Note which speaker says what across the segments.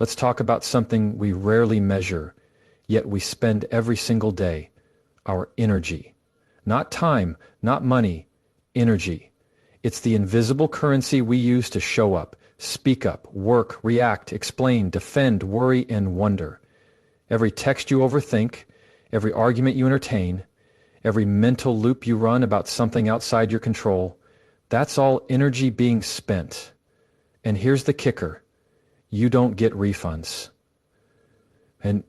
Speaker 1: Let's talk about something we rarely measure, yet we spend every single day: our energy. Not time, not money, energy. It's the invisible currency we use to show up, speak up, work, react, explain, defend, worry, and wonder. Every text you overthink, every argument you entertain, every mental loop you run about something outside your control, that's all energy being spent. And here's the kicker: you don't get refunds. And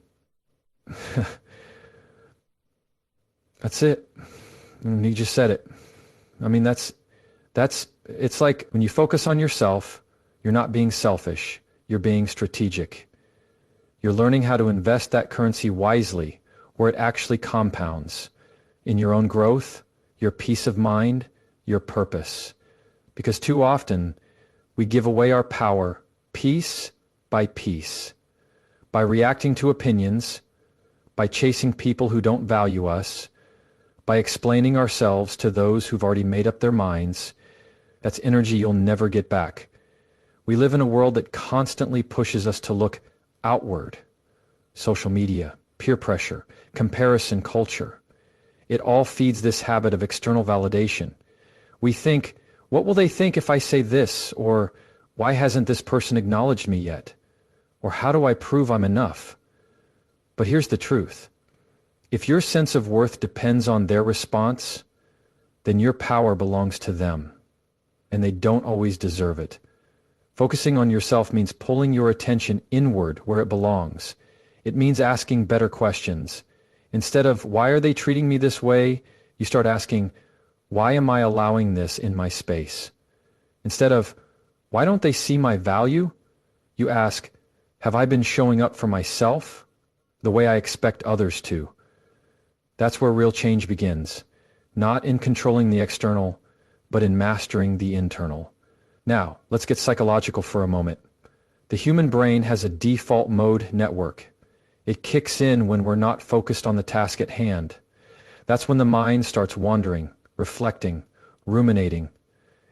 Speaker 1: that's it. And you just said it. I mean, it's like when you focus on yourself, you're not being selfish, you're being strategic. You're learning how to invest that currency wisely, where it actually compounds in your own growth, your peace of mind, your purpose. Because too often, we give away our power piece by piece, by reacting to opinions, by chasing people who don't value us, by explaining ourselves to those who've already made up their minds. That's energy you'll never get back. We live in a world that constantly pushes us to look outward. Social media, peer pressure, comparison culture. It all feeds this habit of external validation. We think, what will they think if I say this? Or why hasn't this person acknowledged me yet? Or how do I prove I'm enough? But here's the truth. If your sense of worth depends on their response, then your power belongs to them, and they don't always deserve it. Focusing on yourself means pulling your attention inward where it belongs. It means asking better questions. Instead of, why are they treating me this way? You start asking, why am I allowing this in my space? Instead of, why don't they see my value? You ask, have I been showing up for myself the way I expect others to? That's where real change begins, not in controlling the external, but in mastering the internal. Now, let's get psychological for a moment. The human brain has a default mode network. It kicks in when we're not focused on the task at hand. That's when the mind starts wandering, reflecting, ruminating.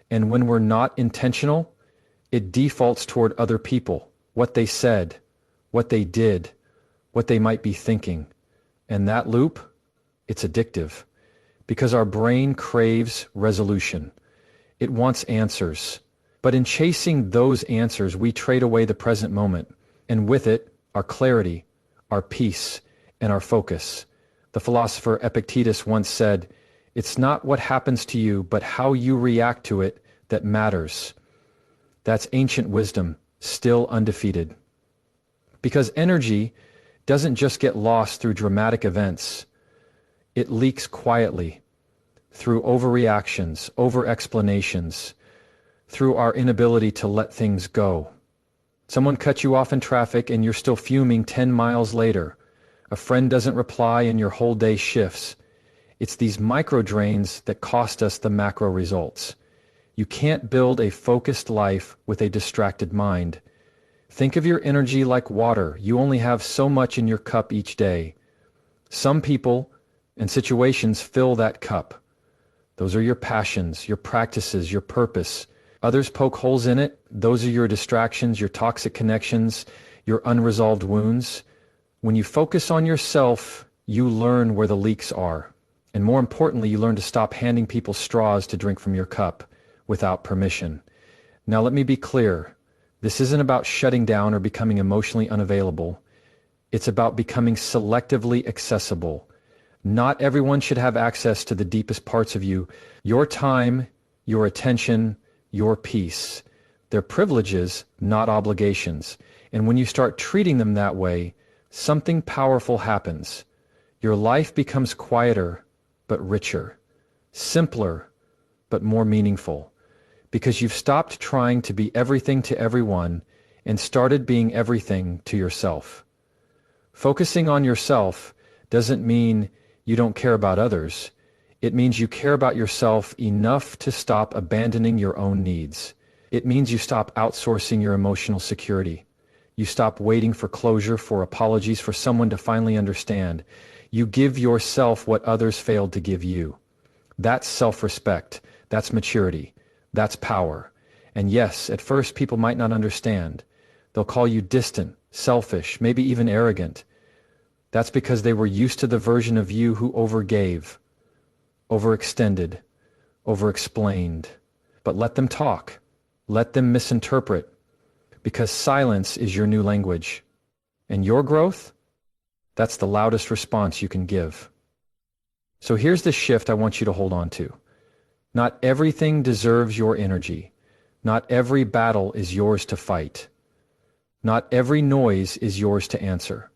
Speaker 1: And when we're not intentional, it defaults toward other people, what they said, what they did, what they might be thinking. And that loop, it's addictive, because our brain craves resolution. It wants answers. But in chasing those answers, we trade away the present moment, and with it, our clarity, our peace, and our focus. The philosopher Epictetus once said, "It's not what happens to you, but how you react to it that matters." That's ancient wisdom, still undefeated. Because energy doesn't just get lost through dramatic events. It leaks quietly, through overreactions, over-explanations, through our inability to let things go. Someone cut you off in traffic and you're still fuming 10 miles later. A friend doesn't reply and your whole day shifts. It's these micro drains that cost us the macro results. You can't build a focused life with a distracted mind. Think of your energy like water. You only have so much in your cup each day. Some people and situations fill that cup. Those are your passions, your practices, your purpose. Others poke holes in it. Those are your distractions, your toxic connections, your unresolved wounds. When you focus on yourself, you learn where the leaks are. And more importantly, you learn to stop handing people straws to drink from your cup without permission. Now let me be clear. This isn't about shutting down or becoming emotionally unavailable. It's about becoming selectively accessible. Not everyone should have access to the deepest parts of you. Your time, your attention, your peace. They're privileges, not obligations. And when you start treating them that way, something powerful happens. Your life becomes quieter, but richer. Simpler, but more meaningful. Because you've stopped trying to be everything to everyone and started being everything to yourself. Focusing on yourself doesn't mean you don't care about others. It means you care about yourself enough to stop abandoning your own needs. It means you stop outsourcing your emotional security. You stop waiting for closure, for apologies, for someone to finally understand. You give yourself what others failed to give you. That's self-respect. That's maturity. That's power. And yes, at first people might not understand. They'll call you distant selfish, maybe even arrogant. That's because they were used to the version of you who overgave, overextended, overexplained. But let them talk. Let them misinterpret, because silence is your new language. And your growth, that's the loudest response you can give. So here's the shift I want you to hold on to. Not everything deserves your energy. Not every battle is yours to fight. Not every noise is yours to answer.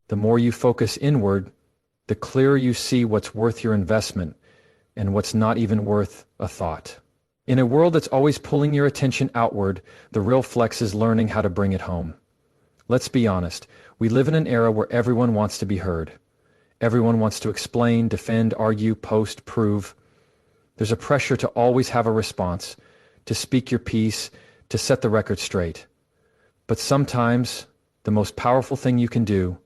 Speaker 1: The more you focus inward, the clearer you see what's worth your investment and what's not even worth a thought. In a world that's always pulling your attention outward, the real flex is learning how to bring it home. Let's be honest, we live in an era where everyone wants to be heard. Everyone wants to explain, defend, argue, post, prove. There's a pressure to always have a response, to speak your piece, to set the record straight. But sometimes, the most powerful thing you can do,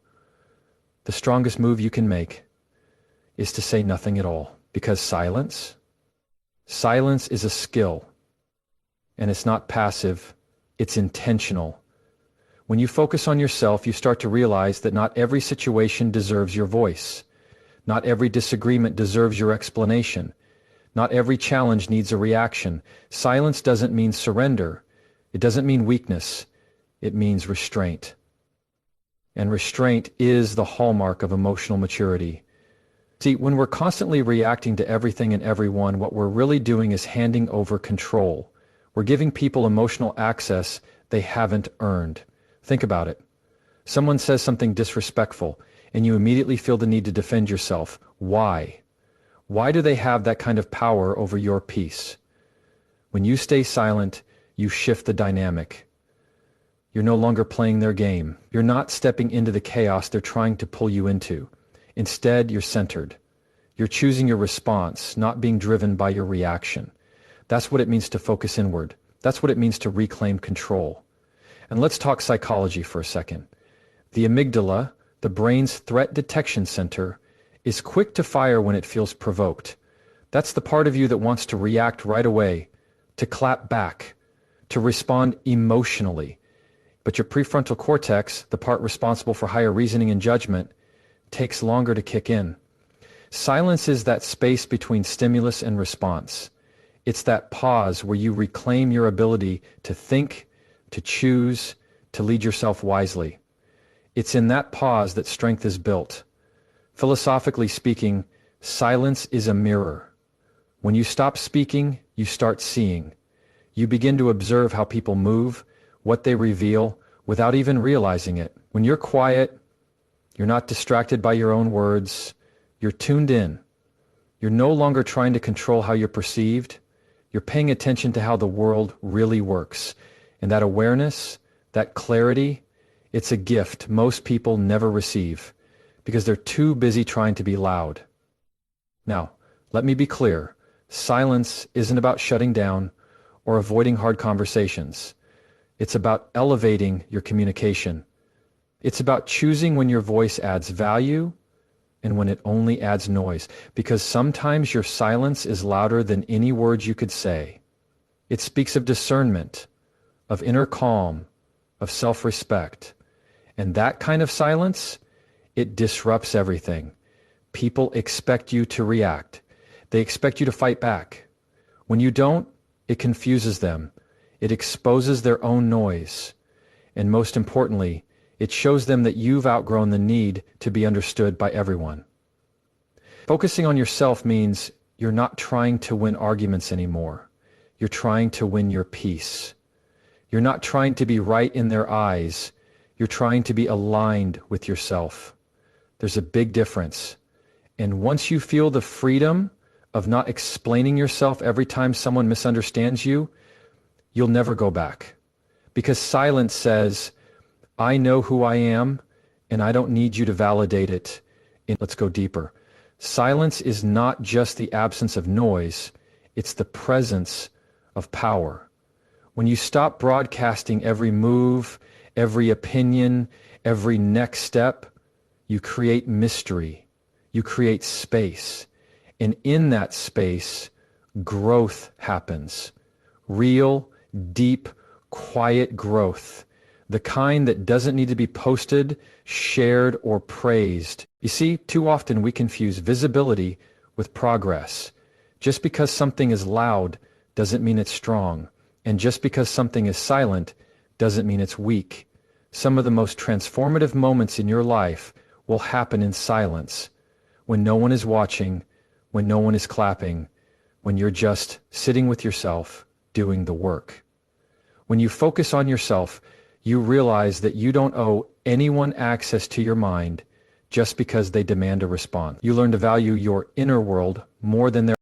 Speaker 1: the strongest move you can make, is to say nothing at all. Because silence is a skill. And it's not passive, it's intentional. When you focus on yourself, you start to realize that not every situation deserves your voice. Not every disagreement deserves your explanation. Not every challenge needs a reaction. Silence doesn't mean surrender. It doesn't mean weakness. It means restraint. And restraint is the hallmark of emotional maturity. See, when we're constantly reacting to everything and everyone, what we're really doing is handing over control. We're giving people emotional access they haven't earned. Think about it. Someone says something disrespectful, and you immediately feel the need to defend yourself. Why? Why do they have that kind of power over your peace? When you stay silent, you shift the dynamic. You're no longer playing their game. You're not stepping into the chaos they're trying to pull you into. Instead, you're centered. You're choosing your response, not being driven by your reaction. That's what it means to focus inward. That's what it means to reclaim control. And let's talk psychology for a second. The amygdala, the brain's threat detection center, is quick to fire when it feels provoked. That's the part of you that wants to react right away, to clap back, to respond emotionally. But your prefrontal cortex, the part responsible for higher reasoning and judgment, takes longer to kick in. Silence is that space between stimulus and response. It's that pause where you reclaim your ability to think, to choose, to lead yourself wisely. It's in that pause that strength is built. Philosophically speaking, silence is a mirror. When you stop speaking, you start seeing. You begin to observe how people move, what they reveal, without even realizing it. When you're quiet, you're not distracted by your own words. You're tuned in. You're no longer trying to control how you're perceived. You're paying attention to how the world really works. And that awareness, that clarity, it's a gift most people never receive because they're too busy trying to be loud. Now, let me be clear. Silence isn't about shutting down or avoiding hard conversations. It's about elevating your communication. It's about choosing when your voice adds value and when it only adds noise, because sometimes your silence is louder than any words you could say. It speaks of discernment, of inner calm, of self-respect. And that kind of silence, it disrupts everything. People expect you to react. They expect you to fight back. When you don't, it confuses them. It exposes their own noise. And most importantly, it shows them that you've outgrown the need to be understood by everyone. Focusing on yourself means you're not trying to win arguments anymore. You're trying to win your peace. You're not trying to be right in their eyes. You're trying to be aligned with yourself. There's a big difference. And once you feel the freedom of not explaining yourself every time someone misunderstands you, you'll never go back. Because silence says, I know who I am, and I don't need you to validate it. And let's go deeper. Silence is not just the absence of noise, it's the presence of power. When you stop broadcasting every move, every opinion, every next step, you create mystery. You create space. And in that space, growth happens. Real, deep, quiet growth. the kind that doesn't need to be posted, shared, or praised. You see, too often we confuse visibility with progress. Just because something is loud doesn't mean it's strong, and just because something is silent doesn't mean it's weak. Some of the most transformative moments in your life will happen in silence, when no one is watching, when no one is clapping, when you're just sitting with yourself doing the work. When you focus on yourself, you realize that you don't owe anyone access to your mind just because they demand a response. You learn to value your inner world more than their